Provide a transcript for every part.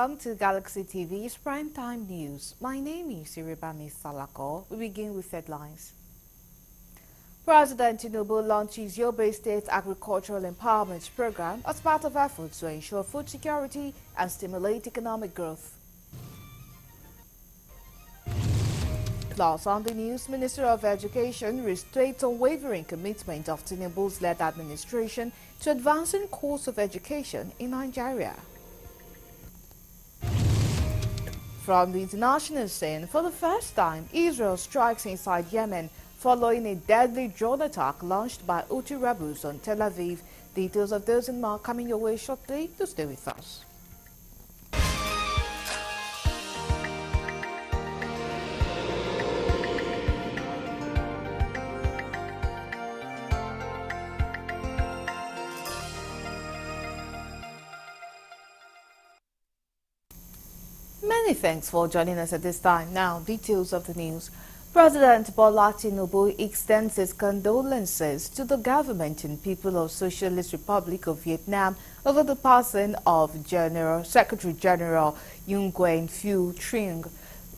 Welcome to Galaxy TV's Primetime News. My name is Iribami Salako. We begin with headlines. President Tinubu launches Yobe State Agricultural Empowerment Program as part of efforts to ensure food security and stimulate economic growth. Plus, on the news, Minister of Education reiterates unwavering commitment of Tinubu's led administration to advancing course of education in Nigeria. From the international scene, for the first time, Israel strikes inside Yemen following a deadly drone attack launched by Houthi rebels on Tel Aviv. Details of those and more coming your way shortly. To stay with us. Many thanks for joining us at this time. Now, details of the news. President Bola Tinubu extends his condolences to the government and people of Socialist Republic of Vietnam over the passing of Secretary General Nguyen Phu Trong.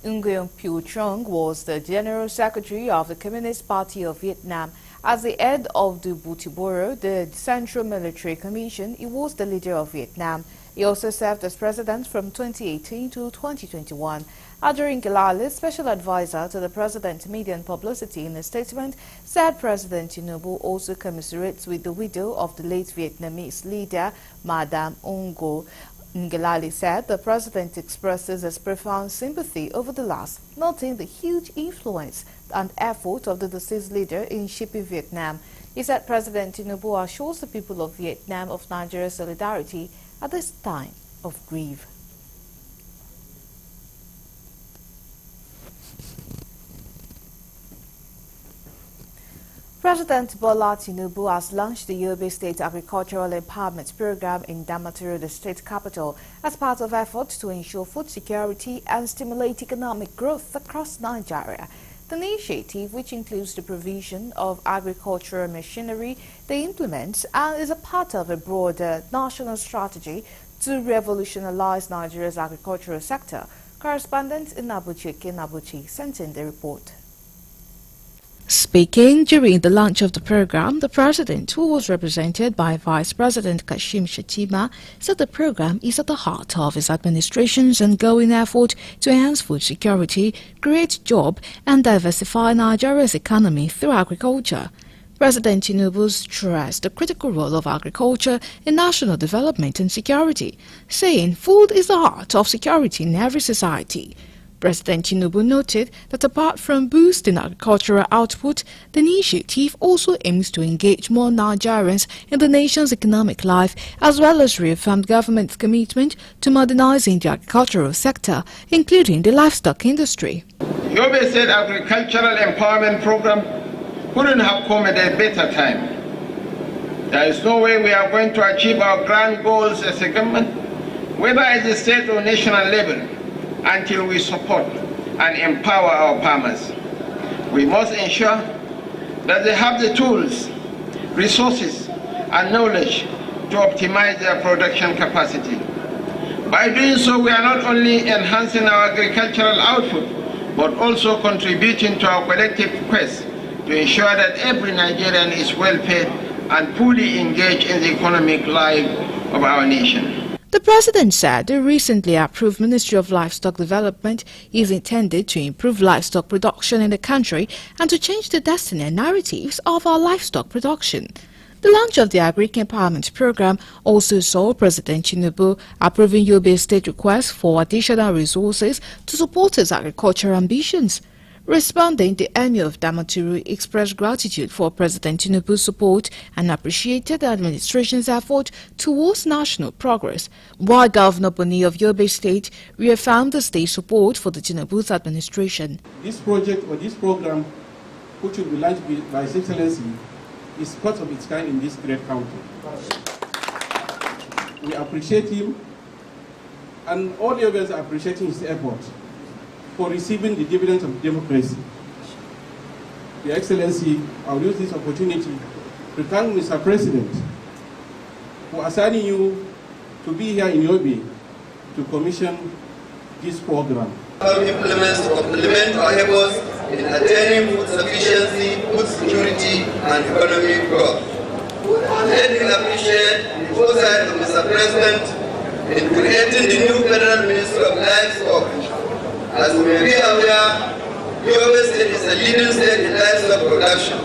Nguyen Phu Trong was the General Secretary of the Communist Party of Vietnam. As the head of the Butiboro, the Central Military Commission, he was the leader of Vietnam. He also served as president from 2018 to 2021. Adjorin Gilale, special advisor to the president, media and publicity, in a statement, said President Tinubu also commiserates with the widow of the late Vietnamese leader, Madame Ngo. Ngilali said the president expresses his profound sympathy over the loss, noting the huge influence and effort of the deceased leader in shaping Vietnam. He said President Tinubu assures the people of Vietnam of Nigeria's solidarity at this time of grief. President Bola Tinubu has launched the Yobe State Agricultural Empowerment Program in Damaturu, the state capital, as part of efforts to ensure food security and stimulate economic growth across Nigeria. The initiative, which includes the provision of agricultural machinery they implement, and is a part of a broader national strategy to revolutionize Nigeria's agricultural sector. Correspondent Inabuchi Kinabuchi sent in the report. Speaking during the launch of the program, the president, who was represented by Vice President Kashim Shettima, said the program is at the heart of his administration's ongoing effort to enhance food security, create jobs, and diversify Nigeria's economy through agriculture. President Tinubu stressed the critical role of agriculture in national development and security, saying food is the heart of security in every society. President Tinubu noted that apart from boosting agricultural output, the initiative also aims to engage more Nigerians in the nation's economic life, as well as reaffirmed government's commitment to modernizing the agricultural sector, including the livestock industry. Yobe State Agricultural Empowerment Program couldn't have come at a better time. There is no way we are going to achieve our grand goals as a government, whether at the state or national level, until we support and empower our farmers. We must ensure that they have the tools, resources, and knowledge to optimize their production capacity. By doing so, we are not only enhancing our agricultural output, but also contributing to our collective quest to ensure that every Nigerian is well paid and fully engaged in the economic life of our nation. The president said the recently approved Ministry of Livestock Development is intended to improve livestock production in the country and to change the destiny and narratives of our livestock production. The launch of the Agric Empowerment Program also saw President Tinubu approving Yobe State requests for additional resources to support its agricultural ambitions. Responding, the Emir of Damaturu expressed gratitude for President Tinubu's support and appreciated the administration's effort towards national progress, while Governor Boni of Yobe State reaffirmed the state's support for the Tinubu's administration. This project or this program, which will be launched by His Excellency, is first of its kind in this great country. We appreciate him, and all Yoruba's are appreciating his effort for receiving the dividends of democracy. Your Excellency, I will use this opportunity to thank Mr. President for assigning you to be here in Yobe to commission this program. Implements to complement our efforts in attaining food sufficiency, food security, and economic growth. Let me appreciate the foresight of Mr. President in creating the new Federal Ministry of Livestock. As you may be aware, Yobe State is a leading state in livestock production.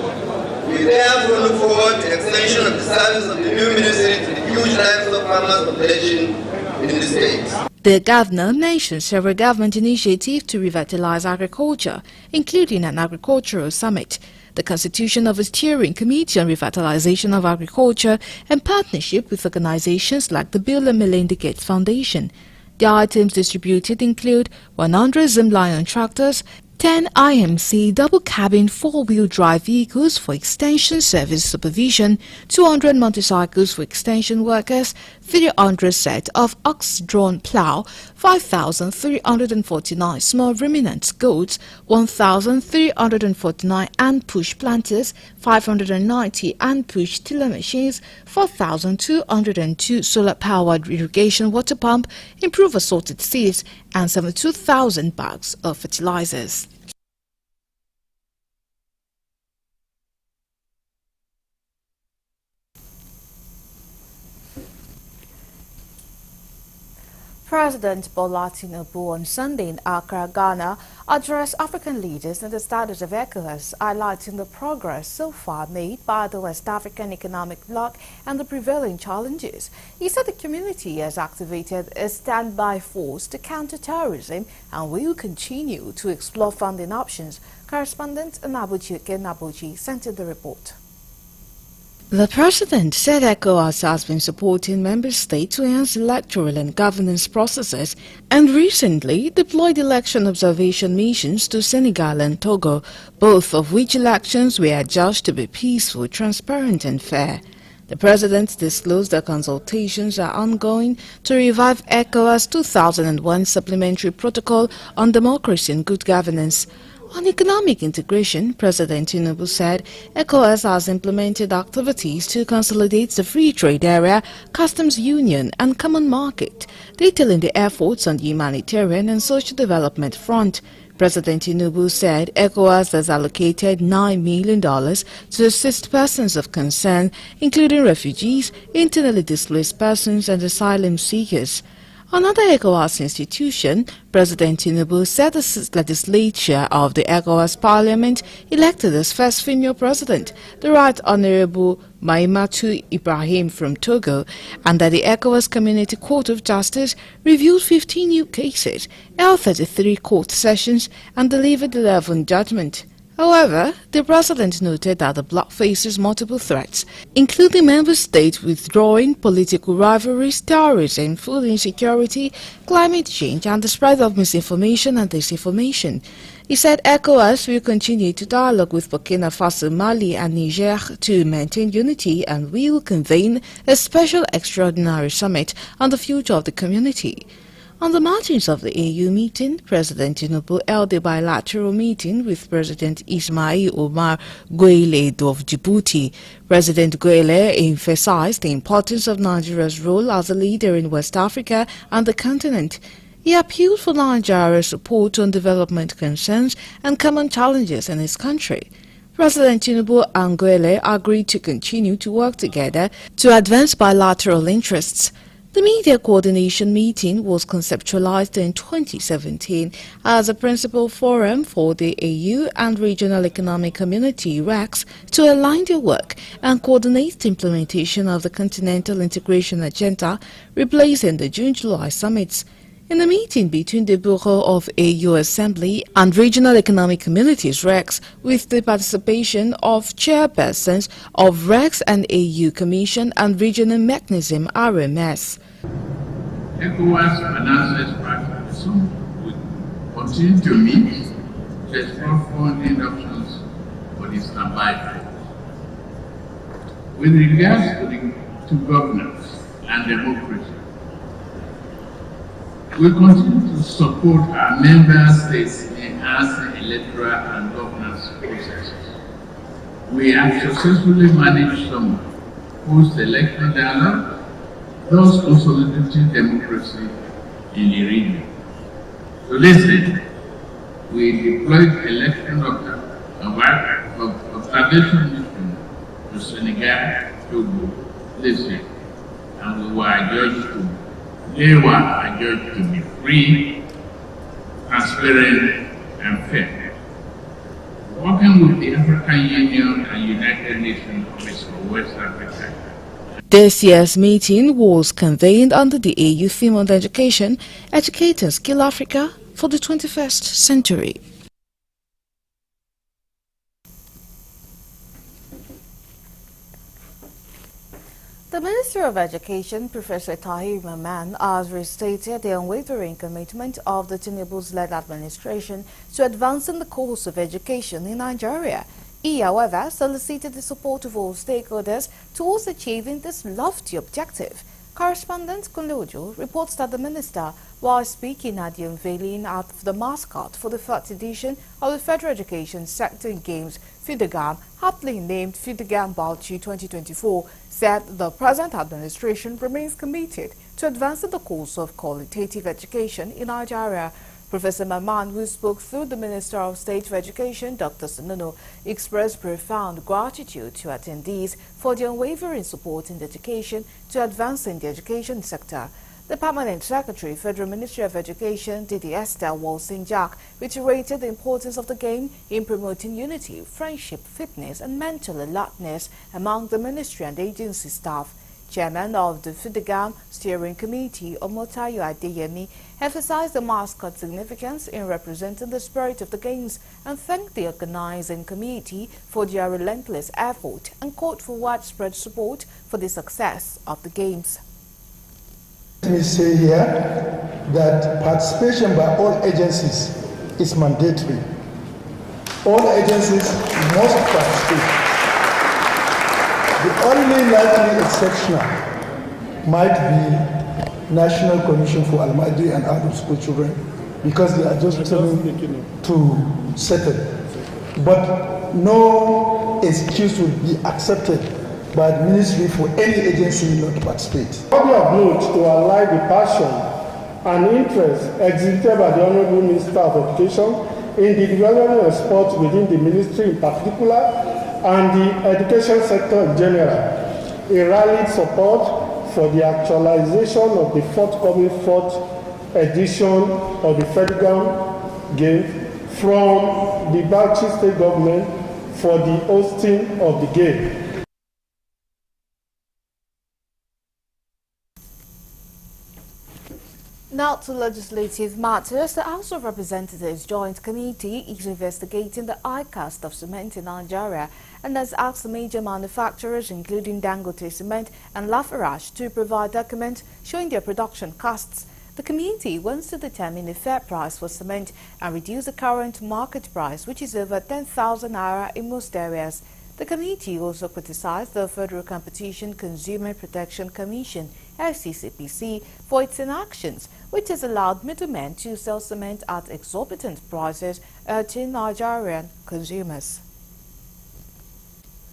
We therefore look forward to extension of the service of the new ministry to the huge livestock farmers population in the state. The governor mentioned several government initiatives to revitalize agriculture, including an agricultural summit, the constitution of a steering committee on revitalization of agriculture, and partnership with organizations like the Bill and Melinda Gates Foundation. The items distributed include 100 Zimlion tractors, 10 IMC double-cabin four-wheel drive vehicles for extension service supervision, 200 motorcycles for extension workers, 300 set of ox-drawn plow, 5,349 small ruminant goats, 1,349 hand-push planters, 590 hand-push tiller machines, 4,202 solar-powered irrigation water pump, improved assorted seeds, and 72,000 bags of fertilizers. President Bola Tinubu on Sunday in Accra, Ghana, addressed African leaders on the status of ECOWAS, highlighting the progress so far made by the West African Economic Bloc and the prevailing challenges. He said the community has activated a standby force to counter terrorism and will continue to explore funding options. Correspondent Nabuchi Nabuchi sent in the report. The President said ECOWAS has been supporting member states to enhance electoral and governance processes and recently deployed election observation missions to Senegal and Togo, both of which elections were adjudged to be peaceful, transparent and fair. The President disclosed that consultations are ongoing to revive ECOWAS 2001 Supplementary Protocol on Democracy and Good Governance. On economic integration, President Tinubu said ECOWAS has implemented activities to consolidate the free trade area, customs union and common market, detailing the efforts on the humanitarian and social development front. President Tinubu said ECOWAS has allocated $9 million to assist persons of concern, including refugees, internally displaced persons and asylum seekers. Another ECOWAS institution, President Tinubu said the legislature of the ECOWAS Parliament elected as first female president, the Right Honorable Maimatu Ibrahim from Togo, and that the ECOWAS Community Court of Justice reviewed 15 new cases, held 33 court sessions, and delivered 11 judgments. However, the President noted that the bloc faces multiple threats, including member states withdrawing, political rivalries, terrorism, food insecurity, climate change, and the spread of misinformation and disinformation. He said ECOWAS will continue to dialogue with Burkina Faso, Mali, and Niger to maintain unity and will convene a special extraordinary summit on the future of the community. On the margins of the AU meeting, President Tinubu held a bilateral meeting with President Ismail Omar Guelleh of Djibouti. President Guelleh emphasized the importance of Nigeria's role as a leader in West Africa and the continent. He appealed for Nigeria's support on development concerns and common challenges in his country. President Tinubu and Guelleh agreed to continue to work together to advance bilateral interests. The media coordination meeting was conceptualized in 2017 as a principal forum for the AU and Regional Economic Community (RECs) to align their work and coordinate the implementation of the Continental Integration Agenda, replacing the June-July summits. In a meeting between the Bureau of AU Assembly and Regional Economic Communities (RECs), with the participation of chairpersons of RECs and AU Commission and Regional Mechanism (RMS). ECOWAS Finance Experts will continue to meet to explore funding options for the standby force. With regards to governance and democracy, we continue to support our member states in enhancing electoral and governance processes. We have successfully managed some post-election dialogue, thus consolidating democracy in the region. To this end, we deployed election observation mission to Senegal, Togo, Lisbon, and they were adjudged to be free, transparent, and fair. Working with the African Union and United Nations Office for West Africa. This year's meeting was convened under the AU theme on education, Educators Skill Africa for the 21st Century. The Minister of Education, Professor Tahir Mamman, has restated the unwavering commitment of the Tinubu's-led administration to advancing the course of education in Nigeria. He, however, solicited the support of all stakeholders towards achieving this lofty objective. Correspondent Kunlojo reports that the minister, while speaking at the unveiling of the mascot for the 4th edition of the Federal Education Sector Games, FIDEGAM, aptly named FIDEGAM Bauchi 2024, said the present administration remains committed to advancing the course of qualitative education in Nigeria. Professor Mamman, who spoke through the Minister of State for Education, Dr. Sununu, expressed profound gratitude to attendees for their unwavering support in education to advancing the education sector. The Permanent Secretary, Federal Ministry of Education, Didi Esther Walsin-Jack, reiterated the importance of the game in promoting unity, friendship, fitness, and mental alertness among the ministry and agency staff. Chairman of the FIDEGAM Steering Committee, Omotayo Adeyemi, emphasized the mascot's significance in representing the spirit of the games and thanked the organizing committee for their relentless effort and called for widespread support for the success of the games. Let me say here that participation by all agencies is mandatory. All agencies must participate. The only likely exception might be National Commission for Almajiri and Out-of-School Children, because they are just turning to settle. But no excuse will be accepted by the ministry for any agency not to participate. Body of note to align the passion and interest exhibited by the Honourable Minister of Education in the development of sport within the ministry in particular and the education sector in general. A rallied support for the actualization of the forthcoming 4th edition of the FEDGAM game from the Bauchi State Government for the hosting of the game. Now to legislative matters. The House of Representatives Joint Committee is investigating the high cost of cement in Nigeria and has asked the major manufacturers, including Dangote Cement and Lafarge, to provide documents showing their production costs. The committee wants to determine a fair price for cement and reduce the current market price, which is over 10,000 naira in most areas. The committee also criticized the Federal Competition Consumer Protection Commission, FCCPC, for its inactions, which has allowed middlemen to sell cement at exorbitant prices, hurting Nigerian consumers.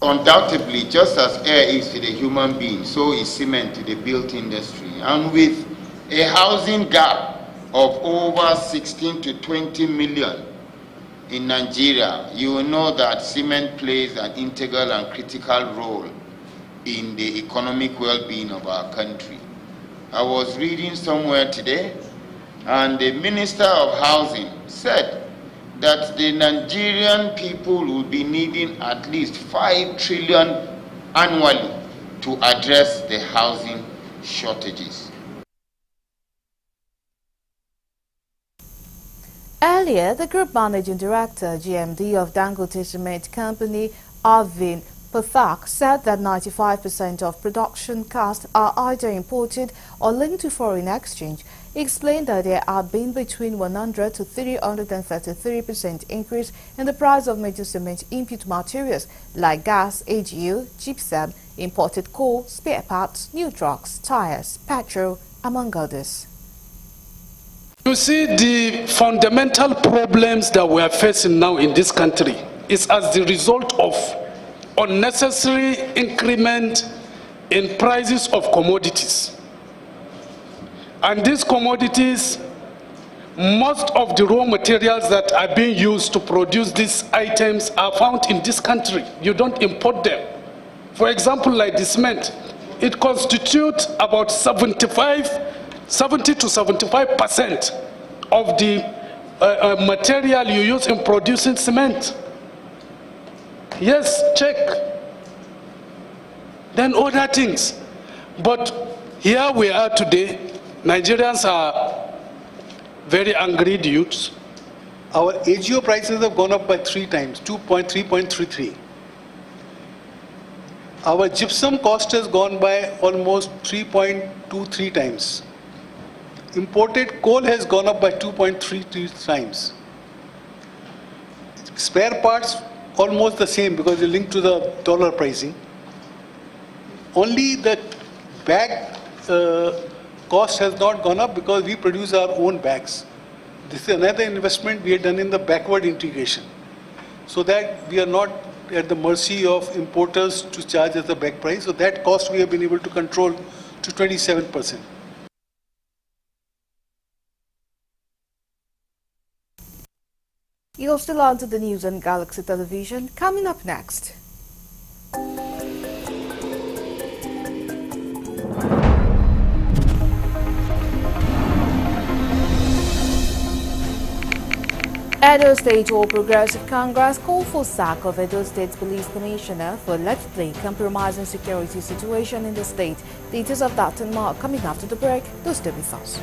Undoubtedly, just as air is to the human being, so is cement to the built industry. And with a housing gap of over 16 to 20 million in Nigeria, you will know that cement plays an integral and critical role in the economic well-being of our country. I was reading somewhere today, and the Minister of Housing said that the Nigerian people will be needing at least 5 trillion annually to address the housing shortages. Earlier, the Group Managing Director, GMD of Dangote Cement Company, Arvin Pathak, said that 95% of production costs are either imported or linked to foreign exchange. He explained that there had been between 100 to 333% increase in the price of major cement input materials like gas, AGU, gypsum, imported coal, spare parts, new trucks, tires, petrol, among others. You see, the fundamental problems that we are facing now in this country is as the result of unnecessary increment in prices of commodities. And these commodities, most of the raw materials that are being used to produce these items are found in this country. You don't import them. For example, like the cement, it constitutes about 70 to 75% of the material you use in producing cement. Yes, check. Then other things. But here we are today. Nigerians are very angry youths. Our AGO prices have gone up by 3 times, 3.33. Our gypsum cost has gone by almost 3.23 times. Imported coal has gone up by 2.33 times. Spare parts almost the same because they're linked to the dollar pricing. Only the bag cost has not gone up because we produce our own bags. This is another investment we have done in the backward integration, so that we are not at the mercy of importers to charge us the bag price. So that cost we have been able to control to 27%. You're still on to the news on Galaxy Television. Coming up next. Edo State All Progressive Congress called for sack of Edo State Police Commissioner for allegedly compromising security situation in the state. Details of that and more coming after the break. Do stay with us.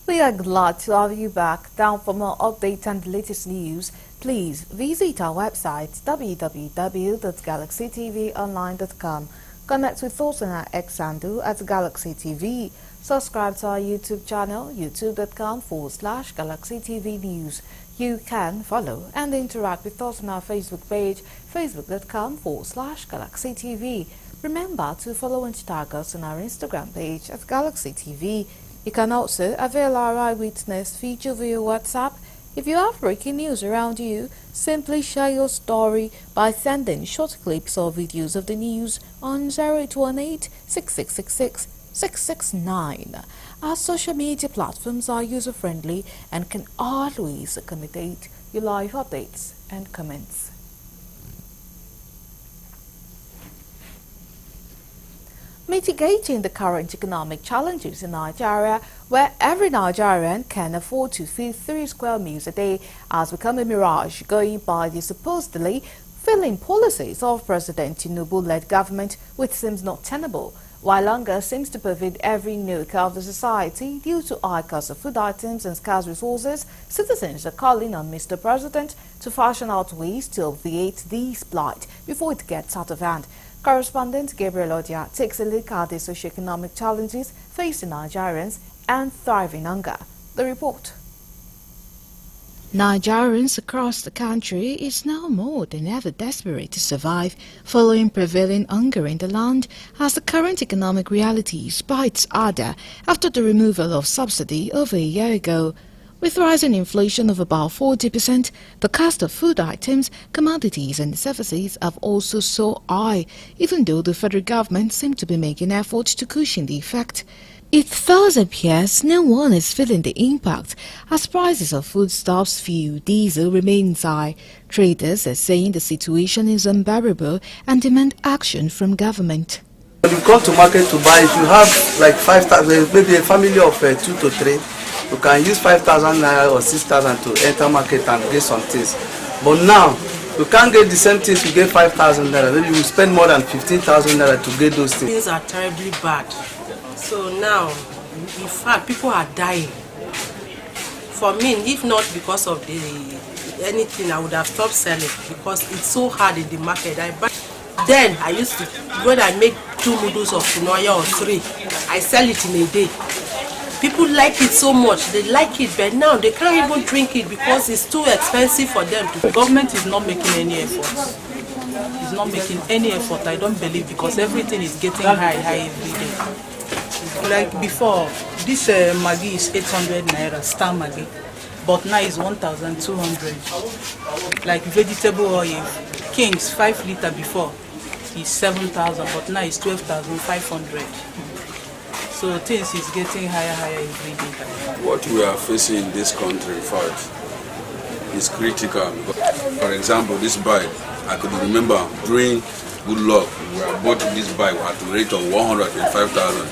We are glad to have you back. Down for more updates and the latest news, please visit our website www.galaxytvonline.com. Connect with us on our X handle at Galaxy TV. Subscribe to our YouTube channel, youtube.com/Galaxy TV News. You can follow and interact with us on our Facebook page, facebook.com/Galaxy TV. Remember to follow and tag us on our Instagram page at Galaxy TV. You can also avail our eyewitness feature via WhatsApp. If you have breaking news around you, simply share your story by sending short clips or videos of the news on 0818-6666-669. Our social media platforms are user-friendly and can always accommodate your live updates and comments. Mitigating the current economic challenges in Nigeria, where every Nigerian can afford to feed 3 square meals a day, has become a mirage going by the supposedly filling policies of President Tinubu-led government, which seems not tenable. While hunger seems to pervade every nook of the society due to high cost of food items and scarce resources, citizens are calling on Mr. President to fashion out ways to obviate this plight before it gets out of hand. Correspondent Gabriel Odia takes a look at the socioeconomic challenges facing Nigerians and thriving hunger. The report. Nigerians across the country is now more than ever desperate to survive following prevailing hunger in the land as the current economic realities bites harder after the removal of subsidy over a year ago. With rising inflation of about 40%, the cost of food items, commodities and services have also soared high, even though the federal government seems to be making efforts to cushion the effect. It thus appears no one is feeling the impact as prices of foodstuffs, fuel, diesel remains high. Traders are saying the situation is unbearable and demand action from government. When you come to market to buy, if you have like 5,000, maybe a family of 2 to 3, you can use 5,000 naira or 6,000 to enter market and get some things. But now, you can't get the same things to get 5,000 naira. Maybe you spend more than 15,000 naira to get those things. Things are terribly bad. So now, in fact, people are dying for me, if not because of anything, I would have stopped selling because it's so hard in the market. Then I used to, when I make 2 noodles of kunoya or 3, I sell it in a day. People like it so much, they like it, but now they can't even drink it because it's too expensive for them. The government is not making any effort. It's not making any effort, I don't believe, because everything is getting high every day. Like before, this Maggi is 800 naira, star Maggi, but now it's 1,200. Like vegetable oil, King's 5 liter before is 7,000, but now it's 12,500. So things is getting higher every day. What we are facing in this country, in fact, is critical. For example, this bike, I could remember during Good Luck, we bought this bike at the rate of 125,000.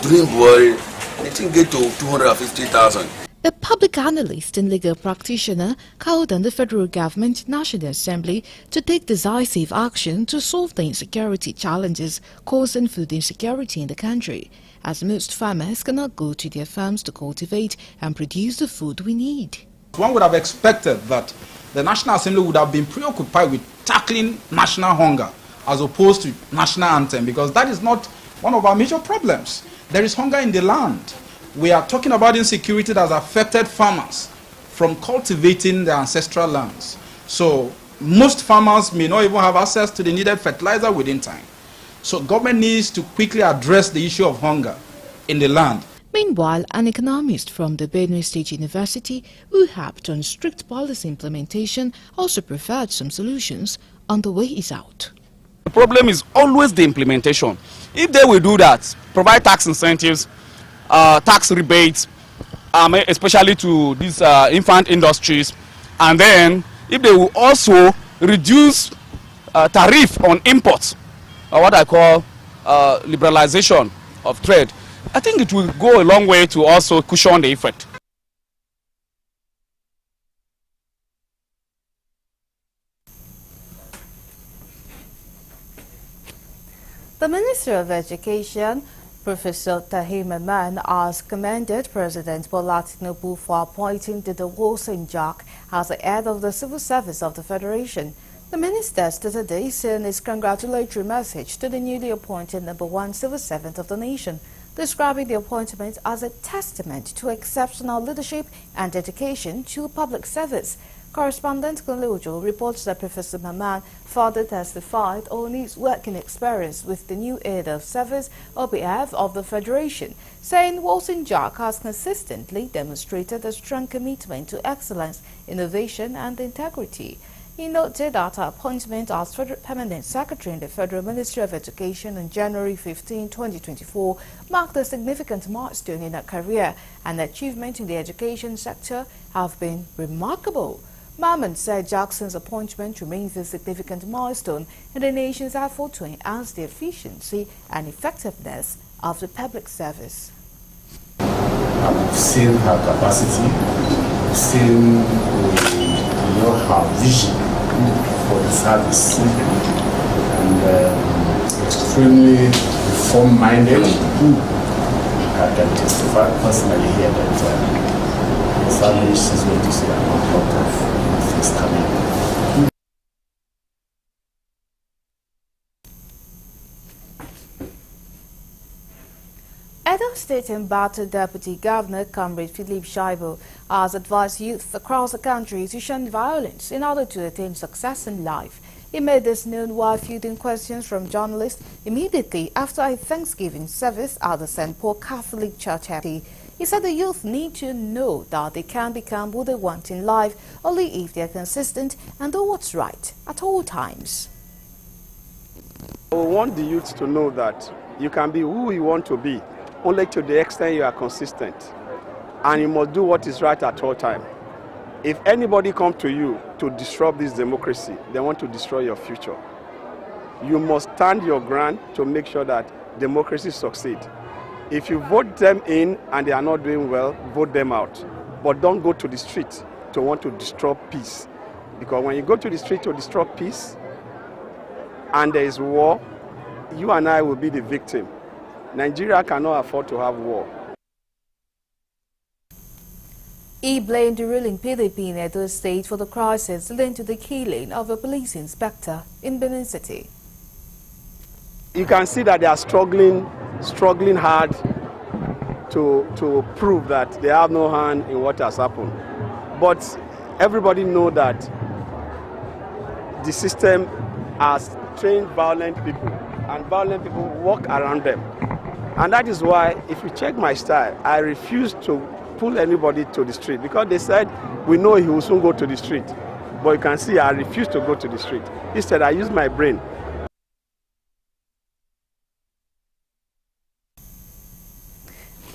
During Buhari, it didn't get to 250,000. A public analyst and legal practitioner called on the federal government National Assembly to take decisive action to solve the insecurity challenges causing food insecurity in the country, as most farmers cannot go to their farms to cultivate and produce the food we need. One would have expected that the National Assembly would have been preoccupied with tackling national hunger as opposed to national anthem, because that is not one of our major problems. There is hunger in the land. We are talking about insecurity that has affected farmers from cultivating their ancestral lands. So most farmers may not even have access to the needed fertilizer within time. So government needs to quickly address the issue of hunger in the land. Meanwhile, an economist from the Benue State University who helped on strict policy implementation also preferred some solutions on the way is out. The problem is always the implementation. If they will do that, provide tax incentives, tax rebates, especially to these infant industries, and then if they will also reduce tariff on imports, or what I call liberalization of trade, I think it will go a long way to also cushion the effect. The Minister of Education, Professor Tahir Mamman, has commended President Bola Tinubu for appointing Dido Wosinjak as the head of the Civil Service of the Federation. The minister stated this in his congratulatory message to the newly appointed #1 civil servant of the nation, describing the appointment as a testament to exceptional leadership and dedication to public service. Correspondent Kunle Ojo reports that Professor Mamman further testified on his working experience with the new head of service on behalf of the Federation, saying Wosinjak has consistently demonstrated a strong commitment to excellence, innovation and integrity. He noted that her appointment as Permanent Secretary in the Federal Ministry of Education on January 15, 2024 marked a significant milestone in her career, and achievements in the education sector have been remarkable. Mamman said Jackson's appointment remains a significant milestone in the nation's effort to enhance the efficiency and effectiveness of the public service. I've seen her capacity, I've seen her vision for the service, and extremely reform-minded. I can testify personally here that the service is going to see a lot of things coming. Edo State Embattled Deputy Governor Comrade Philip Shaibu has advised youth across the country to shun violence in order to attain success in life. He made this known while fielding questions from journalists immediately after a Thanksgiving service at the St. Paul Catholic Church. He said the youth need to know that they can become who they want in life only if they are consistent and do what's right at all times. We want the youth to know that you can be who you want to be only to the extent you are consistent, and you must do what is right at all times. If anybody comes to you to disrupt this democracy, they want to destroy your future. You must stand your ground to make sure that democracy succeeds. If you vote them in and they are not doing well, vote them out. But don't go to the street to want to disrupt peace. Because when you go to the street to disrupt peace and there is war, you and I will be the victim. Nigeria cannot afford to have war. He blamed the ruling PDP in Edo State for the crisis linked to the killing of a police inspector in Benin City. You can see that they are struggling hard to prove that they have no hand in what has happened. But everybody knows that the system has trained violent people, and violent people walk around them. And that is why, if you check my style, I refuse to pull anybody to the street, because they said, we know he will soon go to the street. But you can see I refuse to go to the street. Instead, I use my brain.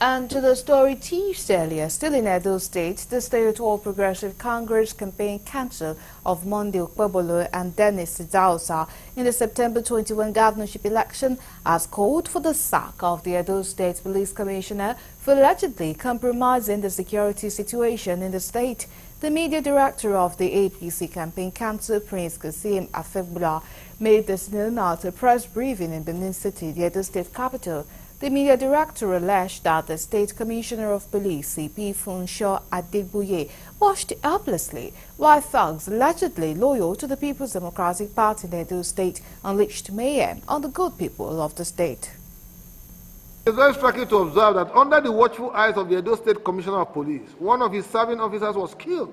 And to the story teased earlier, still in Edo State, the State All Progressive Congress Campaign Council of Monday Okpebolo and Dennis Sidaosa in the September 21 governorship election has called for the sack of the Edo State Police Commissioner for allegedly compromising the security situation in the state. The media director of the APC Campaign Council, Prince Kasim Afebula, made this known at a press briefing in Benin City, the Edo State capital. The media director alleged that the State Commissioner of Police, CP Funsho Adigbuye, watched helplessly while thugs allegedly loyal to the People's Democratic Party in Edo State unleashed mayhem on the good people of the state. It's very striking to observe that under the watchful eyes of the Edo State Commissioner of Police, one of his serving officers was killed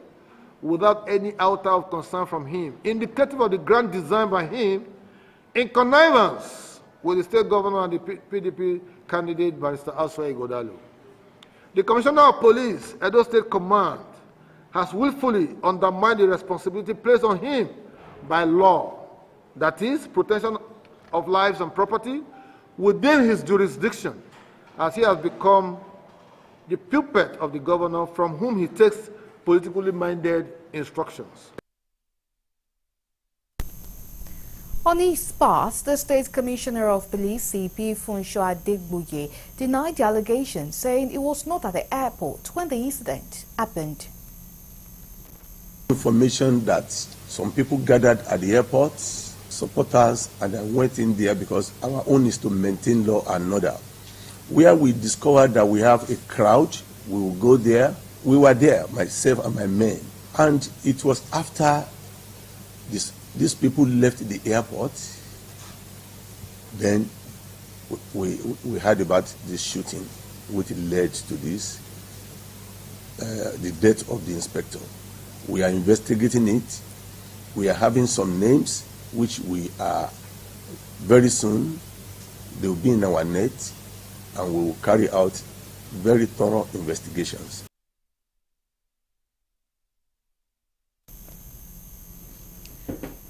without any iota of concern from him, indicative of the grand design by him in connivance with the state governor and the PDP candidate, Barrister Aswa Ighodalo. The Commissioner of Police, Edo State Command, has willfully undermined the responsibility placed on him by law, that is, protection of lives and property within his jurisdiction, as he has become the puppet of the governor from whom he takes politically minded instructions. On his part, the State Commissioner of Police, CP Funsho Adigbuye, denied the allegation, saying he was not at the airport when the incident happened. Information that some people gathered at the airport, supporters, and I went in there because our own is to maintain law and order. Where we discovered that we have a crowd, we will go there. We were there, myself and my men. And it was after these people left the airport, then we heard about this shooting, which led to this, the death of the inspector. We are investigating it. We are having some names, which we are very soon, they will be in our net, and we will carry out very thorough investigations.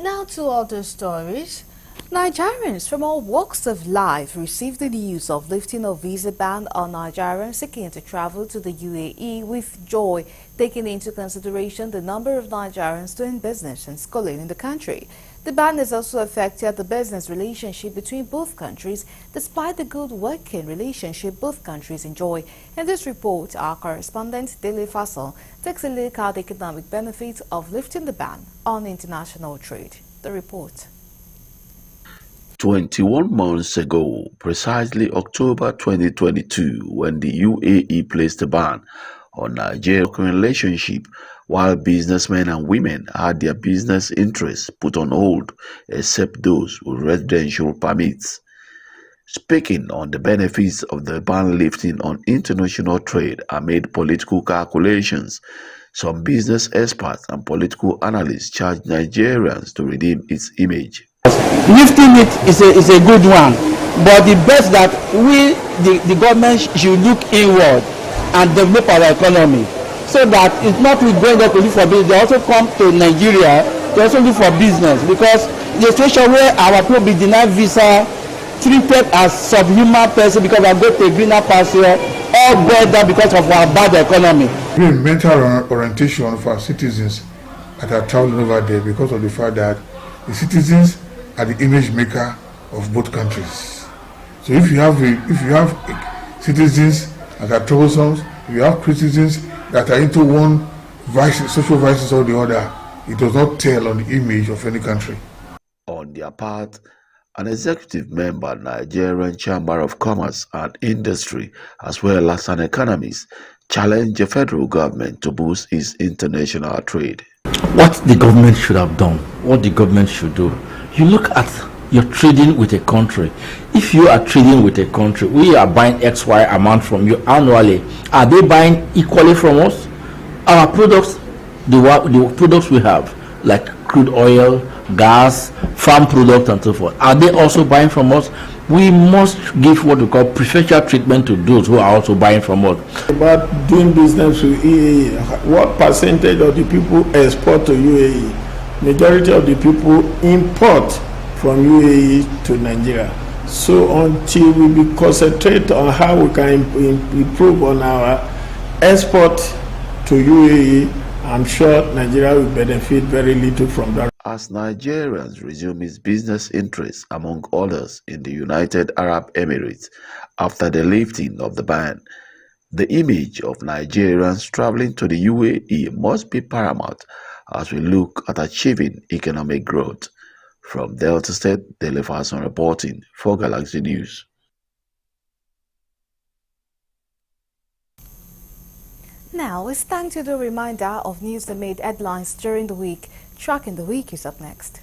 Now to other stories. Nigerians from all walks of life received the news of lifting of visa ban on Nigerians seeking to travel to the UAE with joy, taking into consideration the number of Nigerians doing business and schooling in the country. The ban has also affected the business relationship between both countries, despite the good working relationship both countries enjoy. In this report, our correspondent Dele Fasson takes a look at the economic benefits of lifting the ban on international trade. The report. 21 months ago, precisely October 2022, when the UAE placed a ban on Nigeria's relationship, while businessmen and women had their business interests put on hold, except those with residential permits. Speaking on the benefits of the ban lifting on international trade amid political calculations, some business experts and political analysts charge Nigerians to redeem its image. Lifting it is a good one, but the best that we, the government, should look inward and develop our economy, so that it's not we going there to look for business, they also come to Nigeria to also look for business, because the situation where our people be denied visa, treated as subhuman person because I go to a greener pasture, all better because of our bad economy. Mental orientation for our citizens that are traveling over there, because of the fact that the citizens are the image maker of both countries. So if you have citizens that are troublesome, if you have citizens that are into one social vices or the other, it does not tell on the image of any country. On their part, an executive member, Nigerian Chamber of Commerce and Industry, as well as an economist, challenged the federal government to boost its international trade. What the government should have done, what the government should do, you look at your trading with a country. If you are trading with a country, we are buying XY amount from you annually. Are they buying equally from us? Our products, the products we have, like crude oil, gas, farm products and so forth, are they also buying from us? We must give what we call preferential treatment to those who are also buying from us. About doing business with UAE, what percentage of the people export to UAE? Majority of the people import from UAE to Nigeria. So until we concentrate on how we can improve on our export to UAE, I'm sure Nigeria will benefit very little from that. As Nigerians resume its business interests, among others, in the United Arab Emirates after the lifting of the ban, the image of Nigerians traveling to the UAE must be paramount as we look at achieving economic growth. From Delta State, Dele Fason reporting for Galaxy News. Now it's time to do a reminder of news that made headlines during the week. Tracking the Week is up next.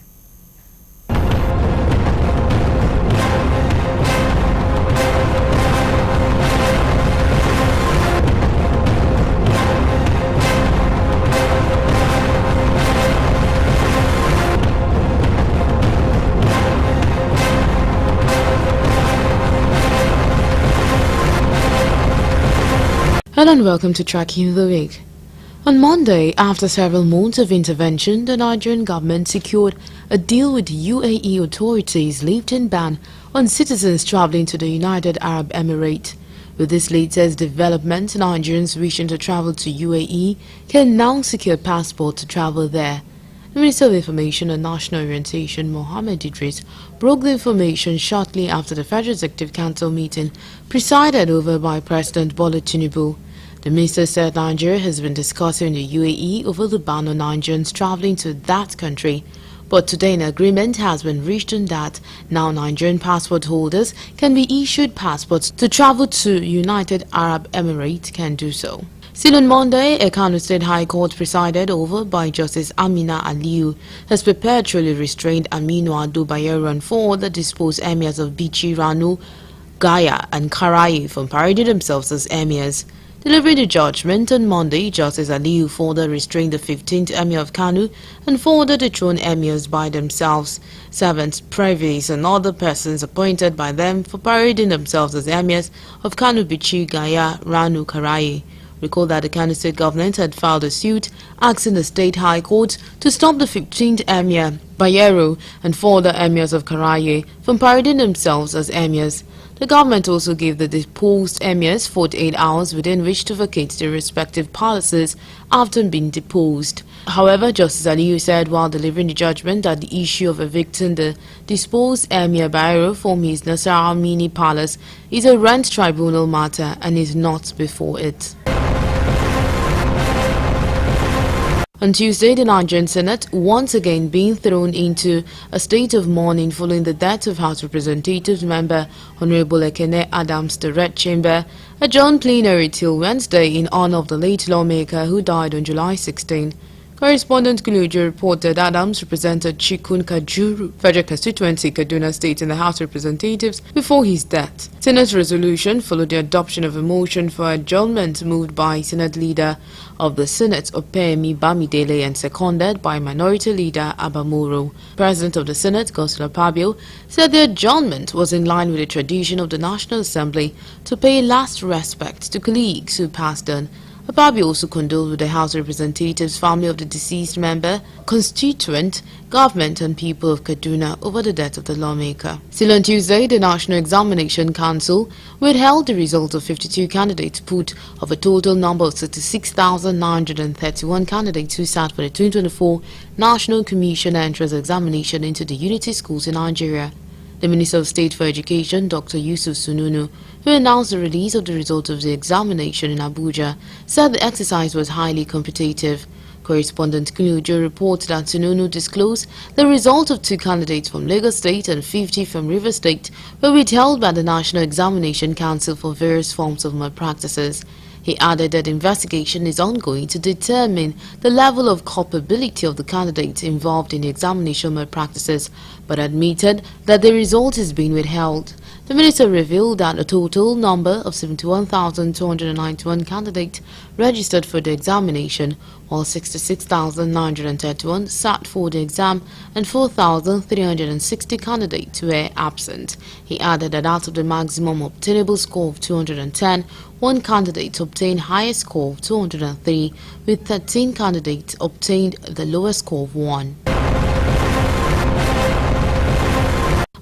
Hello and welcome to Tracking the Week. On Monday, after several months of intervention, the Nigerian government secured a deal with UAE authorities lifting ban on citizens traveling to the United Arab Emirates. With this latest development, Nigerians wishing to travel to UAE can now secure passport to travel there. The Minister of Information and National Orientation, Mohammed Idris, broke the information shortly after the Federal Executive Council meeting presided over by President Bola Tinubu. The minister said Nigeria has been discussing the UAE over the ban on Nigerians traveling to that country. But today an agreement has been reached on that now Nigerian passport holders can be issued passports to travel to United Arab Emirates can do so. Still on Monday, a Kano State High Court presided over by Justice Amina Aliyu has perpetually restrained Aminu Ado Bayero and four other disposed emirs of Bichi, Rano, Gaya and Karaye from parading themselves as emirs. Delivering the judgment on Monday, Justice Aliyu further restrained the 15th Emir of Kanu and further dethroned emirs by themselves, servants, privies and other persons appointed by them for parading themselves as emirs of Kanu, Bichi, Gaya, Ranu, Karaye. Recall that the Kano State government had filed a suit asking the State High Court to stop the 15th Emir, Bayero, and four other emirs of Karaye from parading themselves as emirs. The government also gave the deposed emirs 48 hours within which to vacate their respective palaces after being deposed. However, Justice Aliyu said while delivering the judgment that the issue of evicting the disposed Emir Bayero from his Nasser Al-Mini palace is a rent tribunal matter and is not before it. On Tuesday, the Nigerian Senate once again being thrown into a state of mourning following the death of House Representatives member Honorable Ekene Adams. The Red Chamber adjourned plenary till Wednesday in honor of the late lawmaker who died on July 16. Correspondent Kuluju reported Adams represented Chikun Kajuru Federal Constituency, Kaduna State in the House of Representatives before his death. Senate resolution followed the adoption of a motion for adjournment moved by Senate Leader of the Senate Opeyemi Bamidele and seconded by Minority Leader Abamoro. President of the Senate, Godswill Akpabio, said the adjournment was in line with the tradition of the National Assembly to pay last respect to colleagues who passed on. Akpabio also condoled with the House of Representatives family of the deceased member, constituent, government and people of Kaduna over the death of the lawmaker. Still on Tuesday, the National Examination Council withheld the results of 52 candidates put of a total number of 66,931 candidates who sat for the 2024 National Commission Entrance Examination into the Unity Schools in Nigeria. The Minister of State for Education, Dr. Yusuf Sununu, who announced the release of the results of the examination in Abuja, said the exercise was highly competitive. Correspondent Kuluju reports that Sununu disclosed the result of 2 candidates from Lagos State and 50 from River State were withheld by the National Examination Council for various forms of malpractices. He added that investigation is ongoing to determine the level of culpability of the candidates involved in the examination malpractices, but admitted that the result is being withheld. The minister revealed that a total number of 71,291 candidates registered for the examination, while 66,931 sat for the exam and 4,360 candidates were absent. He added that out of the maximum obtainable score of 210, one candidate obtained highest score of 203, with 13 candidates obtained the lowest score of 1.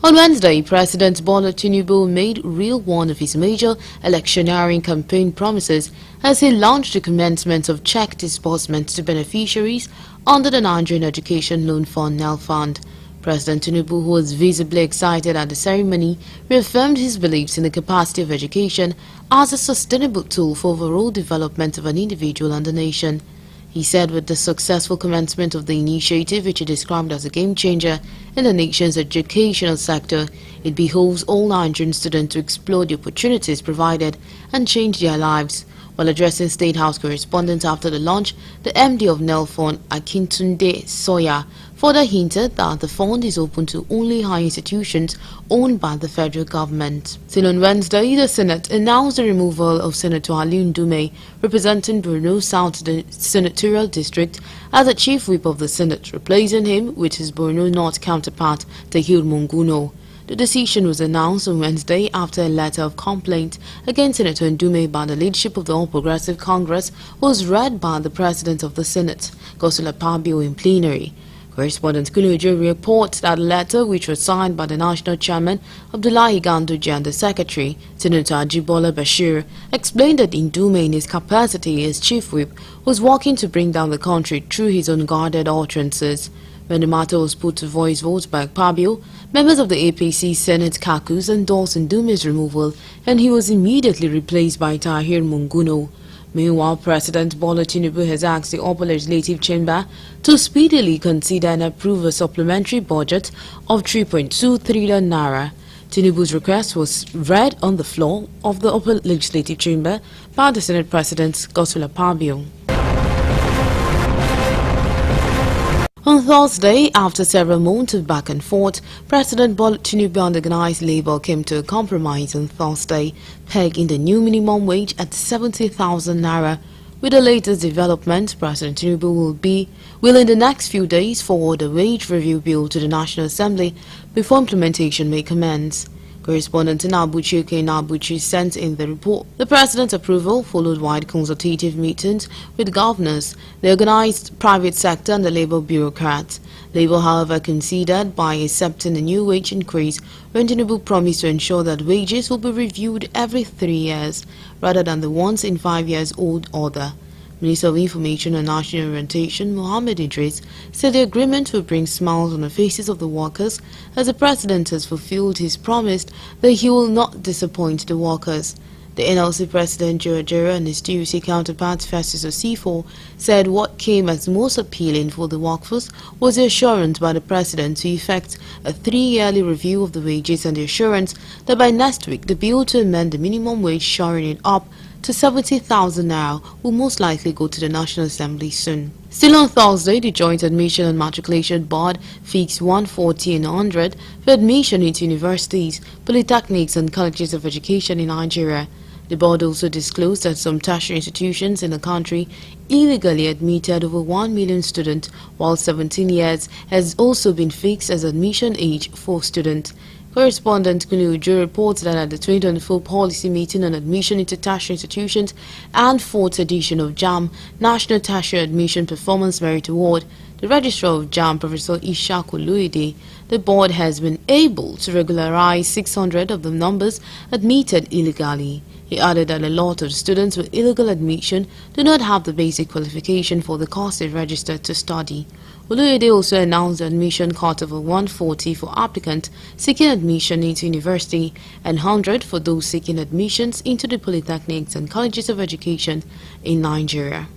On Wednesday, President Bola Tinubu made real one of his major electioneering campaign promises as he launched the commencement of check disbursements to beneficiaries under the Nigerian Education Loan Fund (NEL Fund). President Tinubu, who was visibly excited at the ceremony, reaffirmed his beliefs in the capacity of education as a sustainable tool for overall development of an individual and the nation. He said with the successful commencement of the initiative, which he described as a game-changer in the nation's educational sector, it behoves all Nigerian students to explore the opportunities provided and change their lives. While addressing State House correspondents after the launch, the MD of NEL Fund, Akintunde Soya, further hinted that the fund is open to only high institutions owned by the federal government. Still on Wednesday, the Senate announced the removal of Senator Ali Ndume, representing Borno South Senatorial District, as the chief whip of the Senate, replacing him with his Borno North counterpart, Tahir Munguno. The decision was announced on Wednesday after a letter of complaint against Senator Ndume by the leadership of the All Progressive Congress was read by the President of the Senate, Godswill Akpabio, in plenary. Correspondent Kulujo reports that a letter, which was signed by the National Chairman Abdullahi Ganduje and the Secretary, Senator Ajibola Bashir, explained that Ndume, in his capacity as Chief Whip, was working to bring down the country through his unguarded utterances. When the matter was put to voice vote by Akpabio, members of the APC Senate caucus endorsed Ndume's removal, and he was immediately replaced by Tahir Munguno. Meanwhile, President Bola Tinubu has asked the Upper Legislative Chamber to speedily consider and approve a supplementary budget of 3.2 trillion naira. Tinubu's request was read on the floor of the Upper Legislative Chamber by the Senate President Godswill Akpabio. On Thursday, after several months of back and forth, President Bola Tinubu and organized Labour came to a compromise on Thursday, pegging the new minimum wage at 70,000 naira. With the latest development, President Tinubu will in the next few days forward a wage review bill to the National Assembly before implementation may commence. Correspondent Inabuchi Inabuchi sent in the report. The President's approval followed wide consultative meetings with governors, the organized private sector and the Labour bureaucrats. Labour, however, conceded by accepting the new wage increase when Tinubu promised to ensure that wages will be reviewed every 3 years rather than the once in 5 years old order. Minister of Information and National Orientation, Mohammed Idris, said the agreement will bring smiles on the faces of the workers as the President has fulfilled his promise that he will not disappoint the workers. The NLC President Jura and his TUC counterpart Festus Osifo said what came as most appealing for the workforce was the assurance by the President to effect a 3-yearly review of the wages and the assurance that by next week the bill to amend the minimum wage, shoring it up to 70,000 naira, will most likely go to the National Assembly soon. Still on Thursday, the Joint Admission and Matriculation Board fixed 140 and 100 for admission into universities, polytechnics and colleges of education in Nigeria. The board also disclosed that some tertiary institutions in the country illegally admitted over 1 million students, while 17 years has also been fixed as admission age for students. Correspondent Kulujo reports that at the 2024 policy meeting on admission into tertiary institutions and 4th edition of JAM, National Tertiary Admission Performance Merit Award, the Registrar of JAM, Professor Ishaq Oluide, the board has been able to regularize 600 of the numbers admitted illegally. He added that a lot of students with illegal admission do not have the basic qualification for the course they registered to study. Oluide also announced the admission cut of 140 for applicants seeking admission into university and 100 for those seeking admissions into the polytechnics and colleges of education in Nigeria.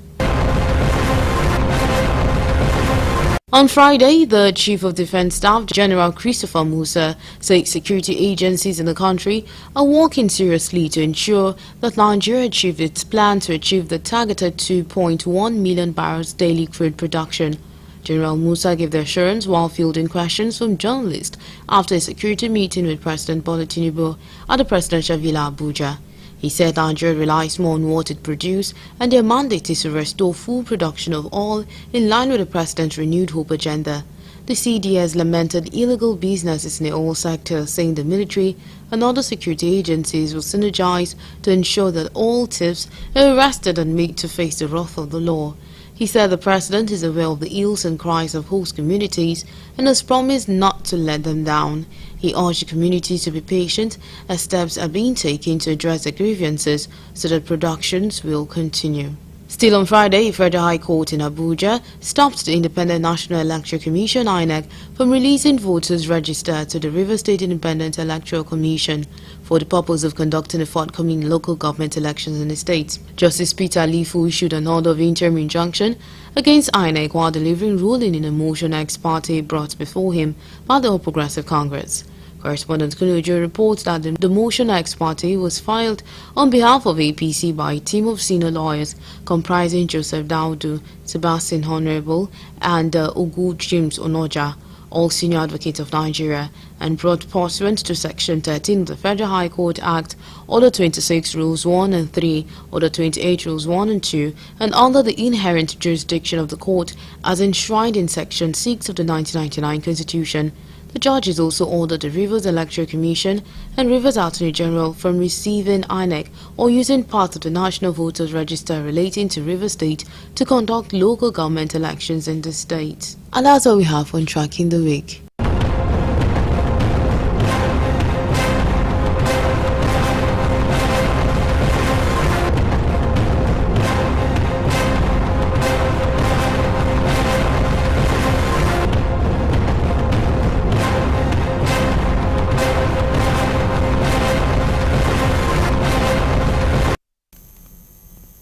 On Friday, the Chief of Defense Staff, General Christopher Musa, said security agencies in the country are working seriously to ensure that Nigeria achieves its plan to achieve the targeted 2.1 million barrels daily crude production. General Musa gave the assurance while fielding questions from journalists after a security meeting with President Bola Tinubu at the Presidential Villa Abuja. He said Nigeria relies more on what it produces, and their mandate is to restore full production of oil in line with the President's renewed hope agenda. The CDS lamented illegal businesses in the oil sector, saying the military and other security agencies will synergize to ensure that all thieves are arrested and made to face the wrath of the law. He said the President is aware of the ills and cries of host communities and has promised not to let them down. He urged the community to be patient as steps are being taken to address their grievances so that productions will continue. Still on Friday, Federal High Court in Abuja stopped the Independent National Electoral Commission (INEC) from releasing voters registered to the Rivers State Independent Electoral Commission for the purpose of conducting the forthcoming local government elections in the state. Justice Peter Alifu issued an order of interim injunction against INEC while delivering ruling in a motion ex parte brought before him by the All Progressive Congress. Correspondent Kunujo reports that the motion ex parte was filed on behalf of APC by a team of senior lawyers comprising Joseph Daudu, Sebastian Honorable, and Ugu James Onoja, all senior advocates of Nigeria, and brought pursuant to Section 13 of the Federal High Court Act, Order 26 Rules 1 and 3, Order 28 Rules 1 and 2, and under the inherent jurisdiction of the court as enshrined in Section 6 of the 1999 Constitution. The judges also ordered the Rivers Electoral Commission and Rivers Attorney General from receiving INEC or using parts of the National Voters Register relating to Rivers State to conduct local government elections in the state. And that's all we have on Tracking the Week.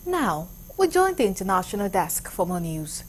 Now, we join the international desk for more news.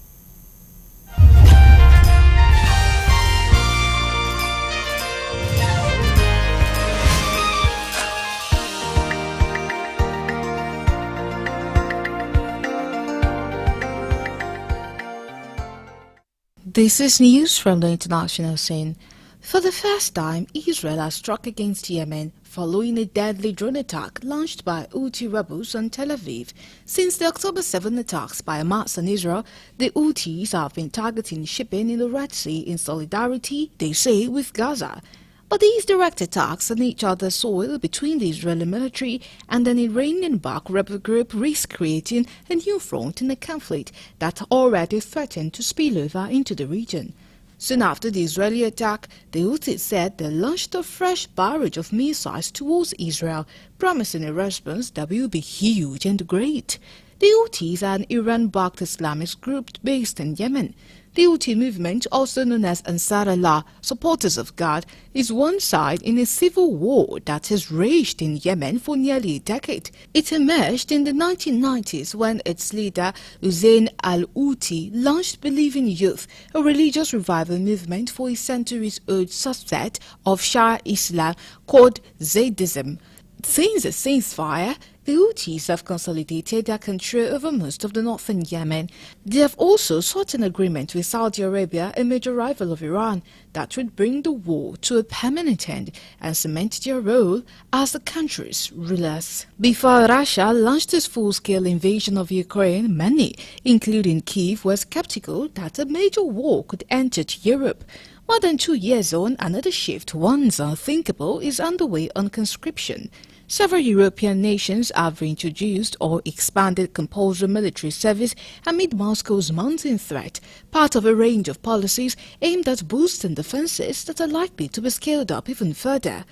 This is news from the international scene. For the first time, Israel has struck against Yemen following a deadly drone attack launched by Houthi rebels on Tel Aviv. Since the October 7 attacks by Hamas on Israel, the Houthis have been targeting shipping in the Red Sea in solidarity, they say, with Gaza. But these direct attacks on each other's soil between the Israeli military and an Iranian-backed rebel group risk creating a new front in a conflict that already threatened to spill over into the region. Soon after the Israeli attack, the Houthis said they launched a fresh barrage of missiles towards Israel, promising a response that will be huge and great. The Houthis are an Iran-backed Islamist group based in Yemen. The Houthi movement, also known as Ansar Allah, supporters of God, is one side in a civil war that has raged in Yemen for nearly a decade. It emerged in the 1990s when its leader, Hussein al-Houthi, launched Believing Youth, a religious revival movement for a centuries-old subset of Shia Islam called Zaydism. Since the ceasefire, the Houthis have consolidated their control over most of the northern Yemen. They have also sought an agreement with Saudi Arabia, a major rival of Iran, that would bring the war to a permanent end and cement their role as the country's rulers. Before Russia launched its full-scale invasion of Ukraine, many, including Kyiv, were skeptical that a major war could enter Europe. More than 2 years on, another shift, once unthinkable, is underway on conscription. Several European nations have introduced or expanded compulsory military service amid Moscow's mounting threat, part of a range of policies aimed at boosting defenses that are likely to be scaled up even further.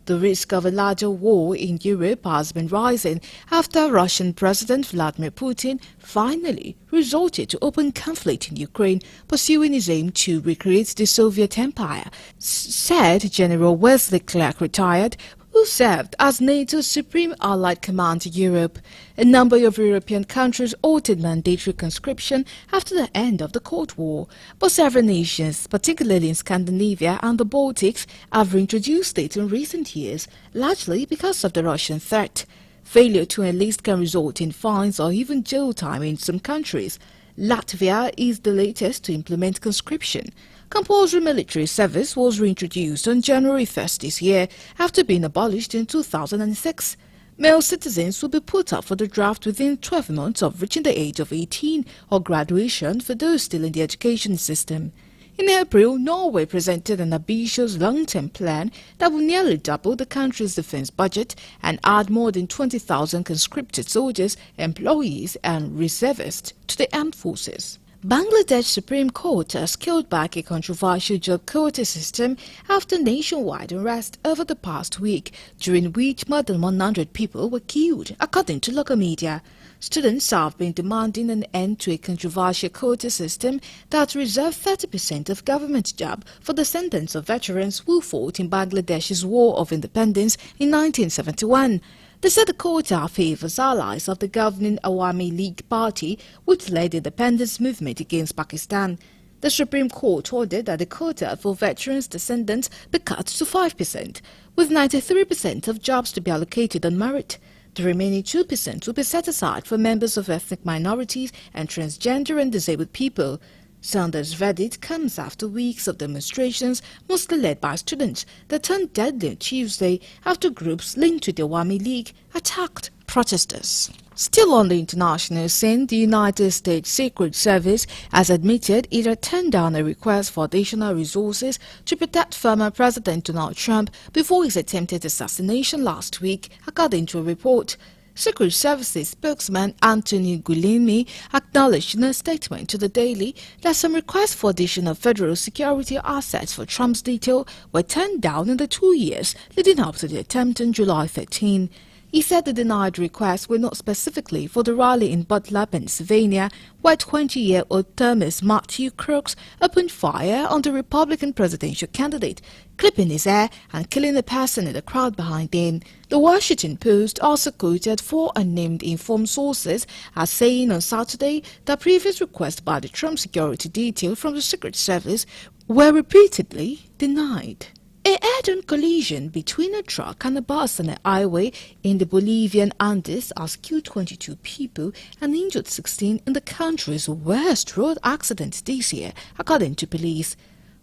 The risk of a larger war in Europe has been rising after Russian President Vladimir Putin finally resorted to open conflict in Ukraine, pursuing his aim to recreate the Soviet Empire, said General Wesley Clark, retired, who served as NATO's Supreme Allied Command to Europe. A number of European countries altered mandatory conscription after the end of the Cold War, but several nations, particularly in Scandinavia and the Baltics, have reintroduced it in recent years, largely because of the Russian threat. Failure to enlist can result in fines or even jail time in some countries. Latvia is the latest to implement conscription. Compulsory military service was reintroduced on January 1st this year after being abolished in 2006. Male citizens will be put up for the draft within 12 months of reaching the age of 18 or graduation for those still in the education system. In April, Norway presented an ambitious long-term plan that will nearly double the country's defense budget and add more than 20,000 conscripted soldiers, employees and reservists to the armed forces. Bangladesh Supreme Court has scaled back a controversial job quota system after nationwide unrest over the past week, during which more than 100 people were killed, according to local media. Students have been demanding an end to a controversial quota system that reserved 30% of government jobs for descendants of veterans who fought in Bangladesh's War of Independence in 1971. They said the quota favors allies of the governing Awami League party, which led the independence movement against Pakistan. The Supreme Court ordered that the quota for veterans' descendants be cut to 5%, with 93% of jobs to be allocated on merit. The remaining 2% will be set aside for members of ethnic minorities and transgender and disabled people. Sunday's verdict comes after weeks of demonstrations, mostly led by students, that turned deadly on Tuesday after groups linked to the Awami League attacked protesters. Still on the international scene, the United States Secret Service has admitted it had turned down a request for additional resources to protect former President Donald Trump before his attempted assassination last week, according to a report. Secret Services spokesman Anthony Guillermi acknowledged in a statement to the Daily that some requests for additional federal security assets for Trump's detail were turned down in the 2 years leading up to the attempt on July 13. He said the denied requests were not specifically for the rally in Butler, Pennsylvania, where 20-year-old Thomas Matthew Crooks opened fire on the Republican presidential candidate, clipping his hair and killing a person in the crowd behind him. The Washington Post also quoted 4 unnamed informed sources as saying on Saturday that previous requests by the Trump security detail from the Secret Service were repeatedly denied. A head-on collision between a truck and a bus on a highway in the Bolivian Andes has killed 22 people and injured 16 in the country's worst road accident this year, according to police.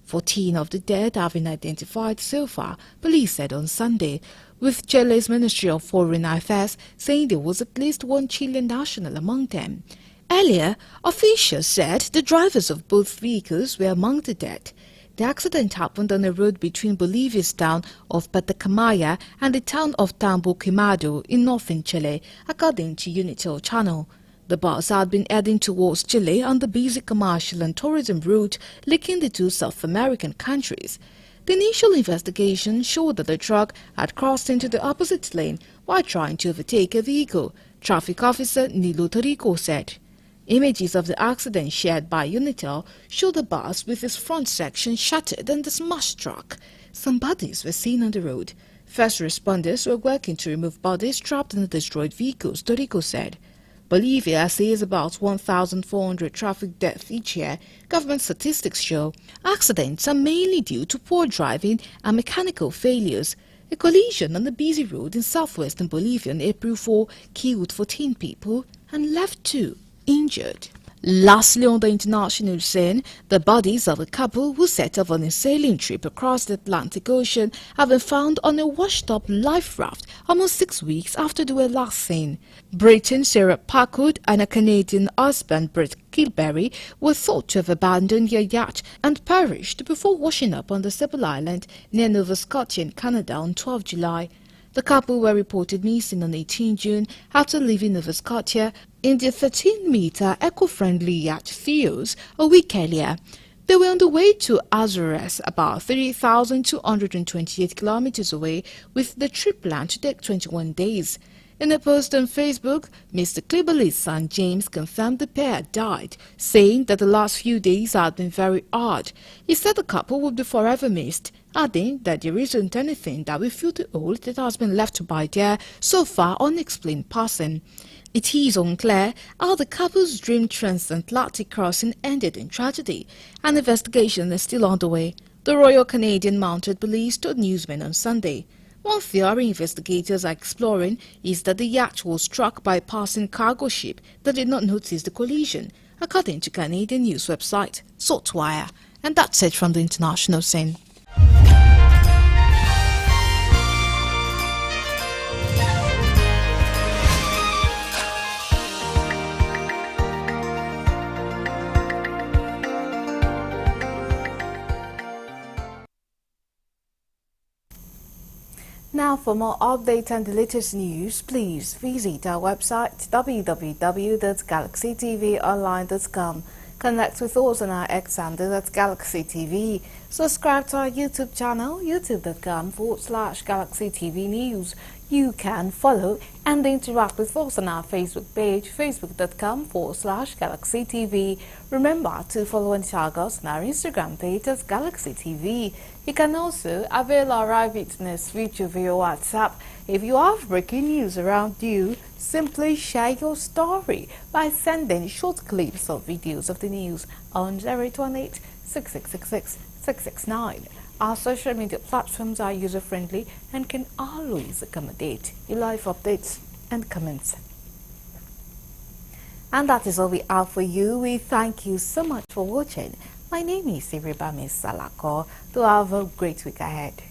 14 of the dead have been identified so far, police said on Sunday, with Chile's Ministry of Foreign Affairs saying there was at least 1 Chilean national among them. Earlier, officials said the drivers of both vehicles were among the dead. The accident happened on a road between Bolivia's town of Patacamaya and the town of Tambo Quemado in northern Chile, according to Unitel Channel. The bus had been heading towards Chile on the busy commercial and tourism route linking the two South American countries. The initial investigation showed that the truck had crossed into the opposite lane while trying to overtake a vehicle, Traffic Officer Nilo Torico said. Images of the accident shared by Unitel show the bus with its front section shattered and the smashed truck. Some bodies were seen on the road. First responders were working to remove bodies trapped in the destroyed vehicles, Torico said. Bolivia sees about 1,400 traffic deaths each year, government statistics show. Accidents are mainly due to poor driving and mechanical failures. A collision on a busy road in southwestern Bolivia on April 4 killed 14 people and left 2 injured. Lastly, on the international scene, the bodies of a couple who set off on a sailing trip across the Atlantic Ocean have been found on a washed-up life raft almost 6 weeks after they were last seen. Britain Sarah Parkwood and a Canadian husband Brett Kilberry were thought to have abandoned their yacht and perished before washing up on the Sable Island near Nova Scotia in Canada on 12 July. The couple were reported missing on 18 June after leaving Nova Scotia in their 13-meter eco-friendly yacht Theos a week earlier. They were on the way to Azores, about 3,228 kilometers away, with the trip planned to take 21 days. In a post on Facebook, Mr. Klibali's son James confirmed the pair had died, saying that the last few days had been very hard. He said the couple would be forever missed, adding that there isn't anything that will fill the hole that has been left by their so far unexplained passing. It is unclear how the couple's dream transatlantic crossing ended in tragedy. An investigation is still underway. The Royal Canadian Mounted Police told newsmen on Sunday. One theory investigators are exploring is that the yacht was struck by a passing cargo ship that did not notice the collision, according to Canadian news website Saltwire. And that's it from the international scene. Now, for more updates and the latest news, please visit our website www.galaxytvonline.com. Connect with us on our X handle at Galaxy TV. Subscribe to our YouTube channel, youtube.com/Galaxy TV News. You can follow and interact with us on our Facebook page, facebook.com/Galaxy TV. Remember to follow and tag us on our Instagram page as Galaxy TV. You can also avail our eyewitness feature via WhatsApp. If you have breaking news around you, simply share your story by sending short clips or videos of the news on 0818 6666 669. Our social media platforms are user-friendly and can always accommodate your live updates and comments. And that is all we have for you. We thank you so much for watching. My name is Iribami Salako. Do have a great week ahead.